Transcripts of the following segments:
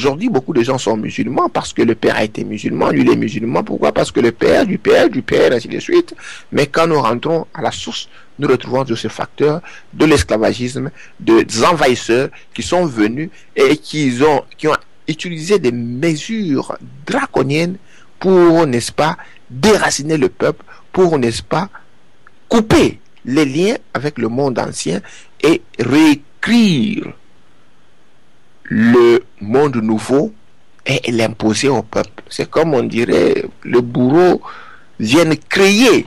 Aujourd'hui, beaucoup de gens sont musulmans parce que le père a été musulman, lui il est musulman. Pourquoi? Parce que le père, du père, ainsi de suite. Mais quand nous rentrons à la source, nous retrouvons de ce facteur de l'esclavagisme, des envahisseurs qui sont venus et qui ont utilisé des mesures draconiennes pour, n'est-ce pas, déraciner le peuple, pour, n'est-ce pas, couper les liens avec le monde ancien et réécrire le monde nouveau et l'imposer au peuple. C'est comme on dirait, le bourreau vient créer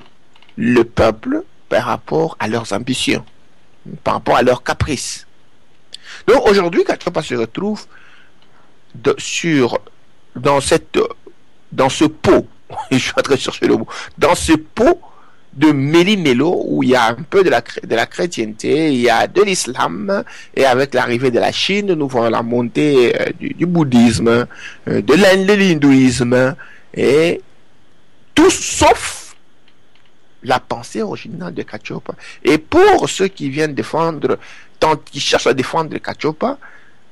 le peuple par rapport à leurs ambitions, par rapport à leurs caprices. Donc aujourd'hui, Kachopa se retrouve dans ce pot, je suis en train de chercher le mot, dans ce pot de méli-mélo où il y a un peu de la chrétienté, il y a de l'islam, et avec l'arrivée de la Chine, nous voyons la montée du bouddhisme, de l'hindouisme, et tout sauf la pensée originale de Kachopa. Et pour ceux qui viennent qui cherchent à défendre Kachopa,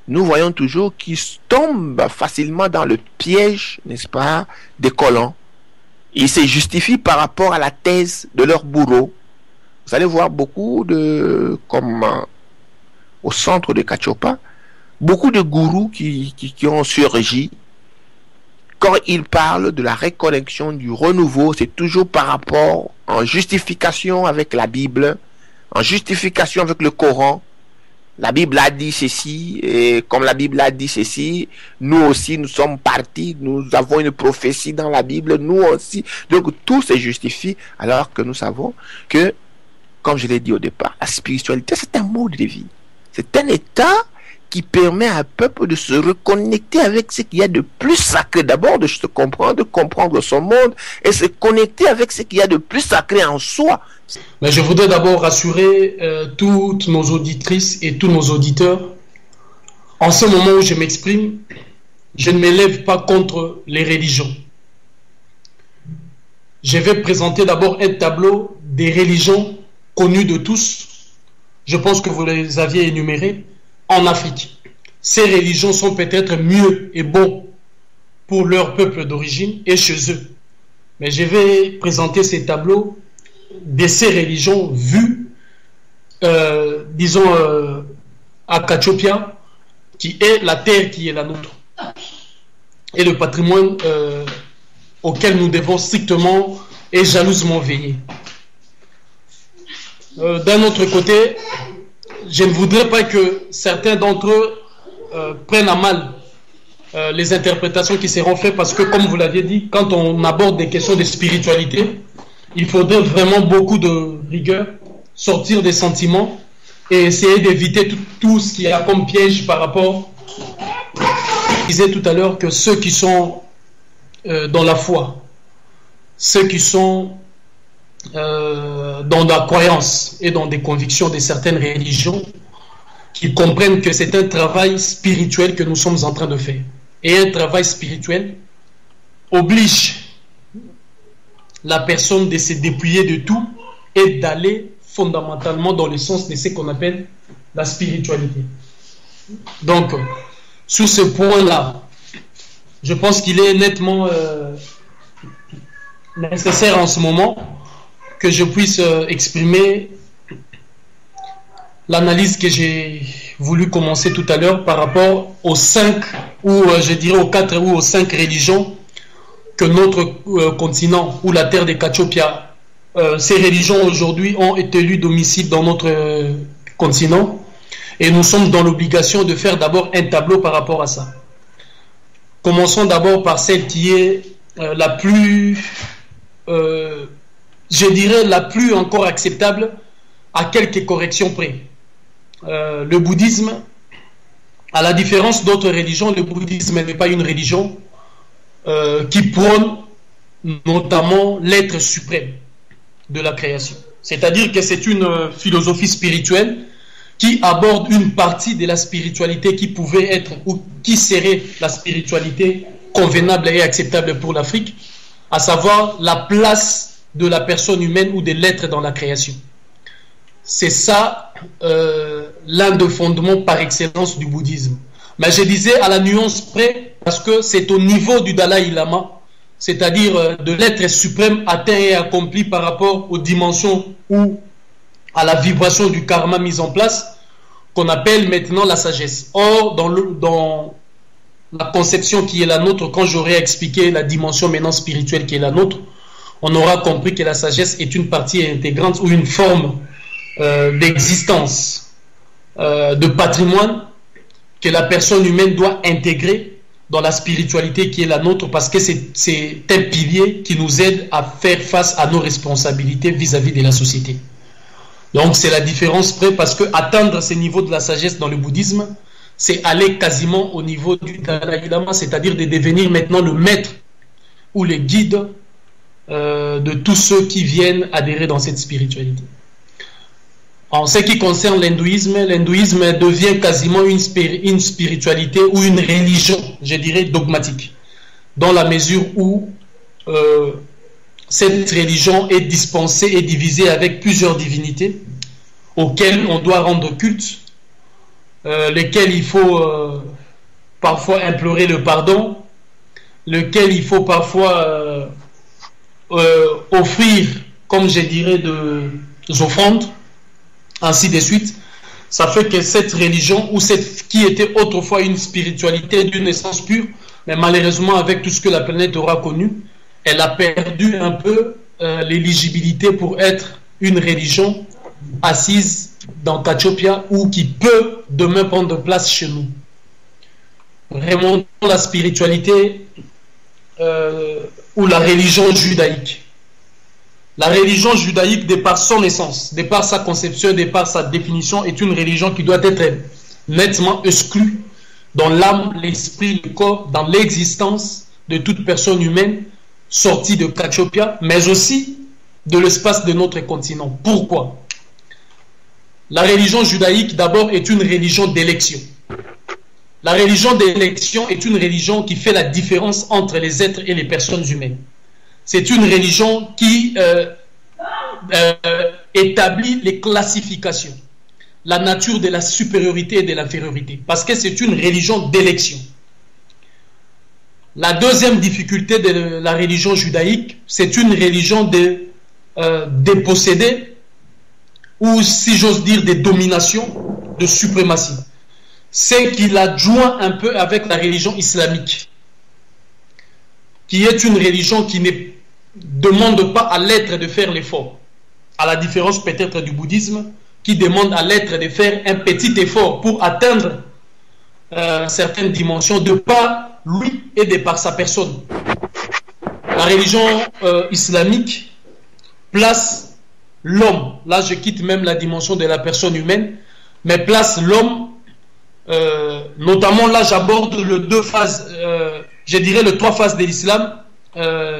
nous voyons toujours qu'ils tombent facilement dans le piège, n'est-ce pas, des colons. Ils se justifient par rapport à la thèse de leur bourreau. Vous allez voir beaucoup comme au centre de Kachopa, beaucoup de gourous qui ont surgi. Quand ils parlent de la reconnexion, du renouveau, c'est toujours par rapport, en justification avec la Bible, en justification avec le Coran. La Bible a dit ceci, et comme la Bible a dit ceci, nous aussi nous sommes partis, nous avons une prophétie dans la Bible, nous aussi. Donc tout se justifie, alors que nous savons que, comme je l'ai dit au départ, la spiritualité c'est un mode de vie. C'est un état qui permet à un peuple de se reconnecter avec ce qu'il y a de plus sacré. D'abord de se comprendre son monde, et se connecter avec ce qu'il y a de plus sacré en soi. Mais je voudrais d'abord rassurer toutes nos auditrices et tous nos auditeurs. En ce moment où je m'exprime, je ne m'élève pas contre les religions. Je vais présenter d'abord un tableau des religions connues de tous. Je pense que vous les aviez énumérées en Afrique. Ces religions sont peut-être mieux et bon pour leur peuple d'origine et chez eux. Mais je vais présenter ces tableaux de ces religions vues, disons, à Kachopia, qui est la terre qui est la nôtre, et le patrimoine auquel nous devons strictement et jalousement veiller. D'un autre côté, je ne voudrais pas que certains d'entre eux prennent à mal les interprétations qui seront faites, parce que, comme vous l'aviez dit, quand on aborde des questions de spiritualité, il faudrait vraiment beaucoup de rigueur, sortir des sentiments et essayer d'éviter tout ce qui a comme piège par rapport, je disais tout à l'heure, que ceux qui sont dans la foi, ceux qui sont dans la croyance et dans des convictions de certaines religions, qui comprennent que c'est un travail spirituel que nous sommes en train de faire. Et un travail spirituel oblige la personne de se dépouiller de tout et d'aller fondamentalement dans le sens de ce qu'on appelle la spiritualité. Donc, sur ce point-là, je pense qu'il est nettement nécessaire en ce moment que je puisse exprimer l'analyse que j'ai voulu commencer tout à l'heure par rapport aux 5, ou je dirais aux 4 ou aux 5 religions que notre continent ou la terre des Kachopia, ces religions aujourd'hui ont été élues domicile dans notre continent, et nous sommes dans l'obligation de faire d'abord un tableau par rapport à ça. Commençons d'abord par celle qui est la plus, je dirais la plus encore acceptable à quelques corrections près. Le bouddhisme, à la différence d'autres religions, le bouddhisme n'est pas une religion qui prône notamment l'être suprême de la création. C'est-à-dire que c'est une philosophie spirituelle qui aborde une partie de la spiritualité qui pouvait être, ou qui serait la spiritualité convenable et acceptable pour l'Afrique, à savoir la place de la personne humaine ou de l'être dans la création. C'est ça l'un des fondements par excellence du bouddhisme. Mais je disais à la nuance près, parce que c'est au niveau du Dalai Lama, c'est-à-dire de l'être suprême atteint et accompli par rapport aux dimensions ou à la vibration du karma mise en place, qu'on appelle maintenant la sagesse. Or, dans la conception qui est la nôtre, quand j'aurai expliqué la dimension maintenant spirituelle qui est la nôtre, on aura compris que la sagesse est une partie intégrante ou une forme d'existence, de patrimoine que la personne humaine doit intégrer dans la spiritualité qui est la nôtre, parce que c'est un pilier qui nous aide à faire face à nos responsabilités vis-à-vis de la société. Donc c'est la différence près, parce que atteindre ces niveaux de la sagesse dans le bouddhisme, c'est aller quasiment au niveau du Dalai Lama, c'est-à-dire de devenir maintenant le maître ou le guide de tous ceux qui viennent adhérer dans cette spiritualité. En ce qui concerne l'hindouisme devient quasiment une spiritualité ou une religion, je dirais, dogmatique, dans la mesure où cette religion est dispensée et divisée avec plusieurs divinités auxquelles on doit rendre culte, lesquelles il faut parfois implorer le pardon, lesquelles il faut parfois offrir, comme je dirais, des offrandes, ainsi de suite. Ça fait que cette religion, ou cette qui était autrefois une spiritualité d'une essence pure, mais malheureusement avec tout ce que la planète aura connu, elle a perdu un peu l'éligibilité pour être une religion assise dans Kachopia ou qui peut demain prendre place chez nous. Remontons la spiritualité ou la religion judaïque. La religion judaïque, de par son essence, de par sa conception, de par sa définition, est une religion qui doit être nettement exclue dans l'âme, l'esprit, le corps, dans l'existence de toute personne humaine sortie de Kachopia, mais aussi de l'espace de notre continent. Pourquoi? La religion judaïque, d'abord, est une religion d'élection. La religion d'élection est une religion qui fait la différence entre les êtres et les personnes humaines. C'est une religion qui établit les classifications, la nature de la supériorité et de l'infériorité, parce que c'est une religion d'élection. La deuxième difficulté de la religion judaïque, c'est une religion de dépossédés, ou si j'ose dire de domination, de suprématie. C'est qu'il a joint un peu avec la religion islamique, qui est une religion qui ne demande pas à l'être de faire l'effort, à la différence peut-être du bouddhisme, qui demande à l'être de faire un petit effort pour atteindre certaines dimensions de par lui et de par sa personne. La religion islamique place l'homme, là je quitte même la dimension de la personne humaine, mais place l'homme, notamment là j'aborde les deux phases, je dirais les trois phases de l'islam,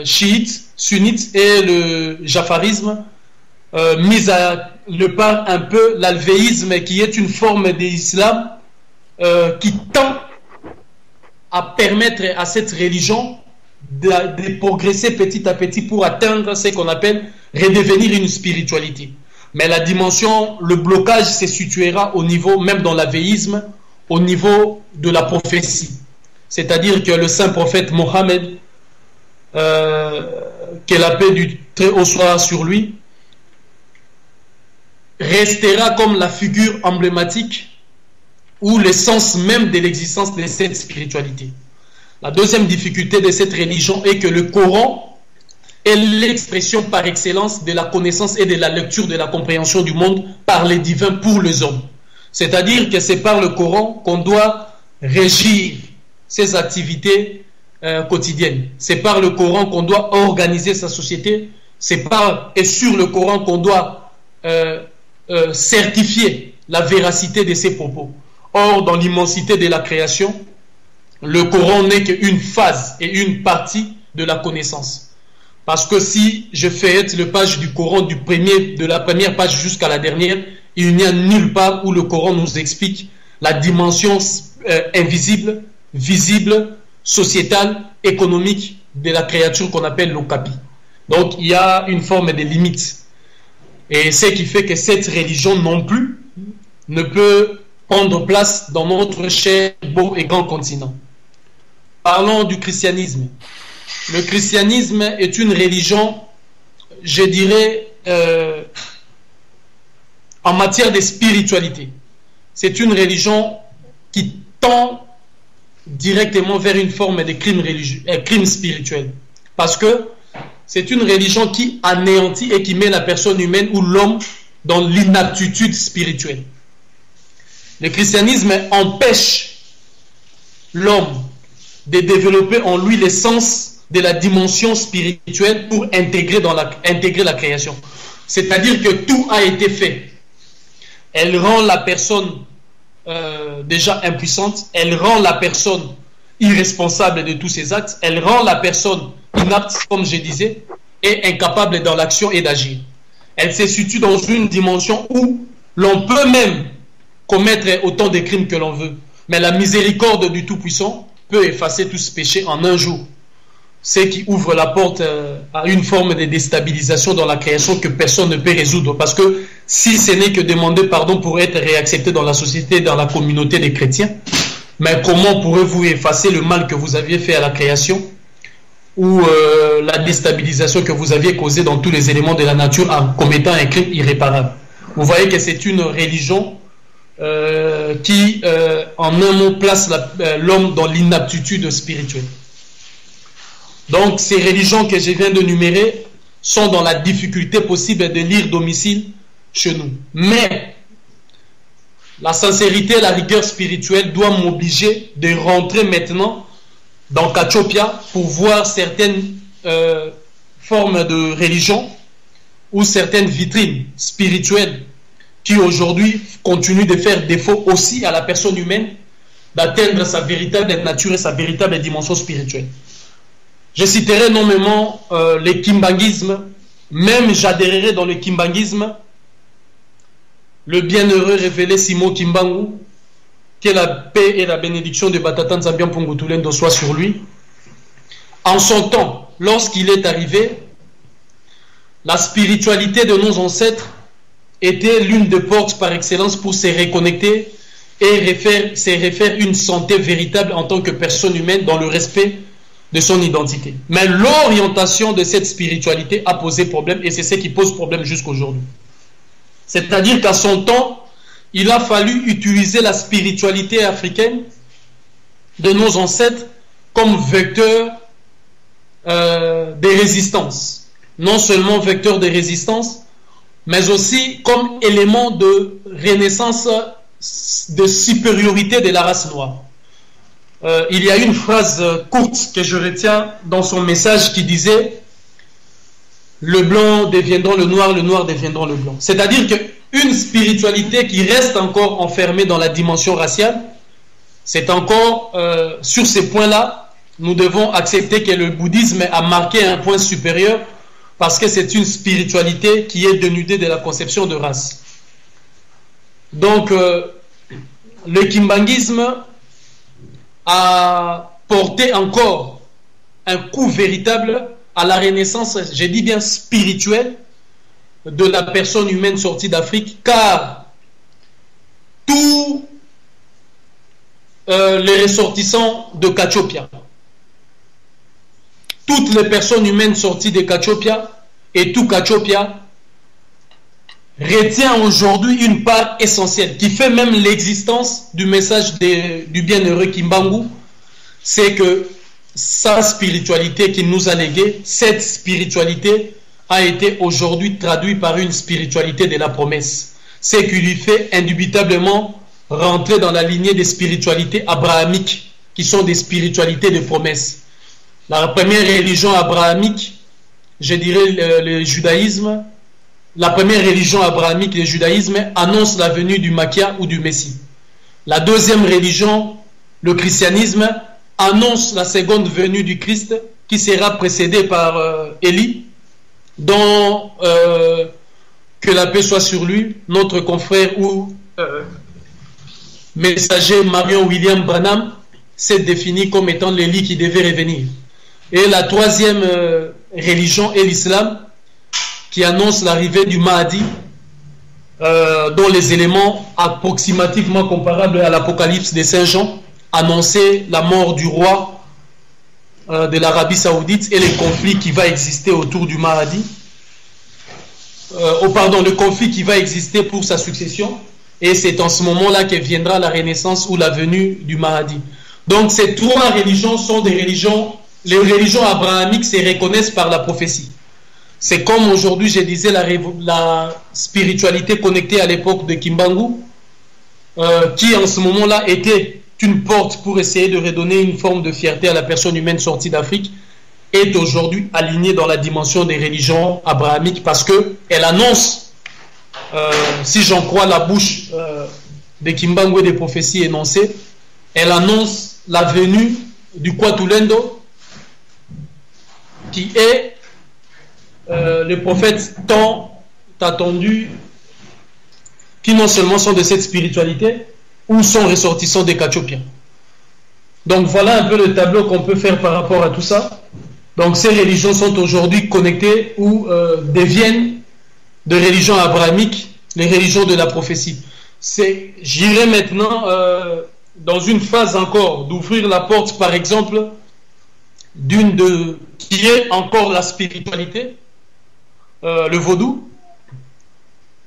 chiite, sunnite et le jafarisme, mis à le part un peu l'alvéisme qui est une forme d'islam qui tend à permettre à cette religion de progresser petit à petit pour atteindre ce qu'on appelle redevenir une spiritualité. Mais la dimension, le blocage se situera au niveau, même dans l'alvéisme, au niveau de la prophétie. C'est-à-dire que le saint prophète Mohammed, que la paix du Très-Haut soit sur lui, restera comme la figure emblématique ou l'essence même de l'existence de cette spiritualité. La deuxième difficulté de cette religion est que le Coran est l'expression par excellence de la connaissance et de la lecture de la compréhension du monde par les divins pour les hommes. C'est-à-dire que c'est par le Coran qu'on doit régir ses activités quotidiennes. C'est par le Coran qu'on doit organiser sa société. C'est par et sur le Coran qu'on doit certifier la véracité de ses propos. Or, dans l'immensité de la création, le Coran n'est qu'une phase et une partie de la connaissance. Parce que si je feuillette le page du Coran de la première page jusqu'à la dernière, il n'y a nulle part où le Coran nous explique la dimension invisible, visible, sociétale, économique de la créature qu'on appelle l'Okapi. Donc il y a une forme de limite. Et ce qui fait que cette religion non plus ne peut prendre place dans notre cher, beau et grand continent. Parlons du christianisme. Le christianisme est une religion, je dirais, en matière de spiritualité. C'est une religion qui tend directement vers une forme de crime spirituel. Parce que c'est une religion qui anéantit et qui met la personne humaine ou l'homme dans l'inaptitude spirituelle. Le christianisme empêche l'homme de développer en lui l'essence de la dimension spirituelle pour intégrer la création. C'est-à-dire que tout a été fait. Elle rend la personne déjà impuissante, elle rend la personne irresponsable de tous ses actes, elle rend la personne inapte, comme je disais, et incapable dans l'action et d'agir. Elle se situe dans une dimension où l'on peut même commettre autant de crimes que l'on veut, mais la miséricorde du Tout-Puissant peut effacer tout ce péché en un jour. C'est qui ouvre la porte à une forme de déstabilisation dans la création que personne ne peut résoudre. Parce que si ce n'est que demander pardon pour être réaccepté dans la société, dans la communauté des chrétiens, mais comment pourrez-vous effacer le mal que vous aviez fait à la création ou la déstabilisation que vous aviez causée dans tous les éléments de la nature en commettant un crime irréparable? Vous voyez que c'est une religion qui, en un mot, place l'homme dans l'inaptitude spirituelle. Donc, ces religions que je viens de numérer sont dans la difficulté possible de lire domicile chez nous. Mais la sincérité et la rigueur spirituelle doivent m'obliger de rentrer maintenant dans Kachopia pour voir certaines formes de religion ou certaines vitrines spirituelles qui aujourd'hui continuent de faire défaut aussi à la personne humaine d'atteindre sa véritable nature et sa véritable dimension spirituelle. Je citerai nommément le kimbanguisme, même j'adhérerai dans le kimbanguisme, le bienheureux révélé Simon Kimbangu, que la paix et la bénédiction de Batata Nzambian Pongutulendo soient sur lui. En son temps, lorsqu'il est arrivé, la spiritualité de nos ancêtres était l'une des portes par excellence pour se reconnecter et se refaire une santé véritable en tant que personne humaine dans le respect de son identité. Mais l'orientation de cette spiritualité a posé problème et c'est ce qui pose problème jusqu'aujourd'hui. C'est-à-dire qu'à son temps, il a fallu utiliser la spiritualité africaine de nos ancêtres comme vecteur de résistance. Non seulement vecteur de résistance, mais aussi comme élément de renaissance, de supériorité de la race noire. Il y a une phrase courte que je retiens dans son message qui disait « Le blanc deviendra le noir deviendra le blanc ». C'est-à-dire qu'une spiritualité qui reste encore enfermée dans la dimension raciale, c'est encore sur ces points-là, nous devons accepter que le bouddhisme a marqué un point supérieur parce que c'est une spiritualité qui est dénudée de la conception de race. Donc, le kimbanguisme a porté encore un coup véritable à la renaissance, j'ai dit bien spirituelle, de la personne humaine sortie d'Afrique, car tous les ressortissants de Kachopia, toutes les personnes humaines sorties de Kachopia et tout Kachopia retient aujourd'hui une part essentielle qui fait même l'existence du message du bienheureux Kimbangu, c'est que sa spiritualité qu'il nous a léguée, cette spiritualité a été aujourd'hui traduite par une spiritualité de la promesse, ce qui lui fait indubitablement rentrer dans la lignée des spiritualités abrahamiques qui sont des spiritualités de promesse. La première religion abrahamique, je dirais le judaïsme, la première religion abrahamique, le judaïsme, annonce la venue du Machias ou du Messie. La deuxième religion, le christianisme, annonce la seconde venue du Christ qui sera précédée par Élie, dont que la paix soit sur lui, notre confrère ou messager Marion William Branham s'est défini comme étant l'Élie qui devait revenir. Et la troisième religion est l'islam, qui annonce l'arrivée du Mahdi, dont les éléments approximativement comparables à l'Apocalypse de Saint Jean annonçaient la mort du roi de l'Arabie Saoudite et le conflit qui va exister autour du Mahdi. Le conflit qui va exister pour sa succession, et c'est en ce moment-là que viendra la renaissance ou la venue du Mahdi. Donc ces trois religions sont des religions, les religions abrahamiques se reconnaissent par la prophétie. C'est comme aujourd'hui je disais la spiritualité connectée à l'époque de Kimbangu, qui en ce moment-là était une porte pour essayer de redonner une forme de fierté à la personne humaine sortie d'Afrique, est aujourd'hui alignée dans la dimension des religions abrahamiques parce qu'elle annonce, si j'en crois la bouche de Kimbangu et des prophéties énoncées, elle annonce la venue du Kwatulendo qui est le prophète tant attendu, qui non seulement sont de cette spiritualité ou sont ressortissants des Kachopiens. Donc voilà un peu le tableau qu'on peut faire par rapport à tout ça. Donc ces religions sont aujourd'hui connectées ou deviennent de religions abrahamiques, les religions de la prophétie. J'irai maintenant dans une phase encore d'ouvrir la porte, par exemple, qui est encore la spiritualité, le vaudou,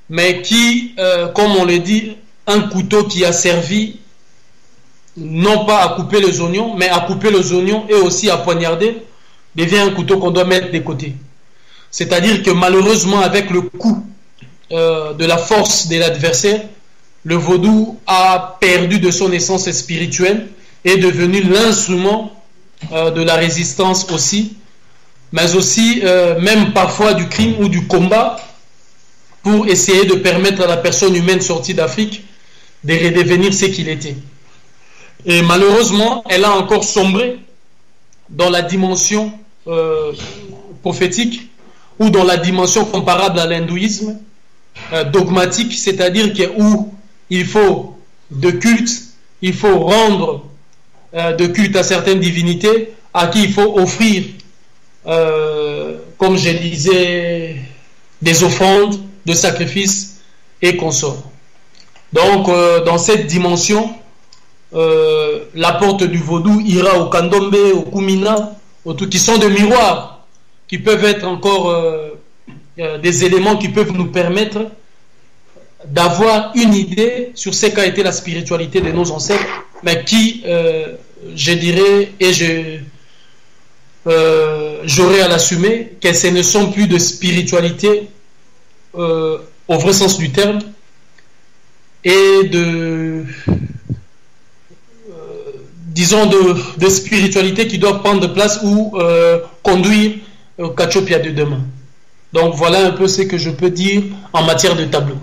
mais qui, comme on le dit, un couteau qui a servi non pas à couper les oignons, mais à couper les oignons et aussi à poignarder, devient un couteau qu'on doit mettre de côté. C'est-à-dire que malheureusement, avec le coup de la force de l'adversaire, le vaudou a perdu de son essence spirituelle et est devenu l'instrument de la résistance aussi, mais aussi même parfois du crime ou du combat pour essayer de permettre à la personne humaine sortie d'Afrique de redevenir ce qu'il était. Et malheureusement, elle a encore sombré dans la dimension prophétique ou dans la dimension comparable à l'hindouisme dogmatique, c'est-à-dire où il faut de culte, il faut rendre de culte à certaines divinités à qui il faut offrir, comme je disais, des offrandes, de sacrifices et consorts. Donc, dans cette dimension, la porte du vaudou ira au Kandombe, au Kumina, qui sont des miroirs, qui peuvent être encore des éléments qui peuvent nous permettre d'avoir une idée sur ce qu'a été la spiritualité de nos ancêtres, mais qui, je dirais, et j'aurais à l'assumer, que ce ne sont plus de spiritualité au vrai sens du terme, et disons de spiritualité qui doivent prendre place ou conduire au Kachopia de demain. Donc voilà un peu ce que je peux dire en matière de tableau.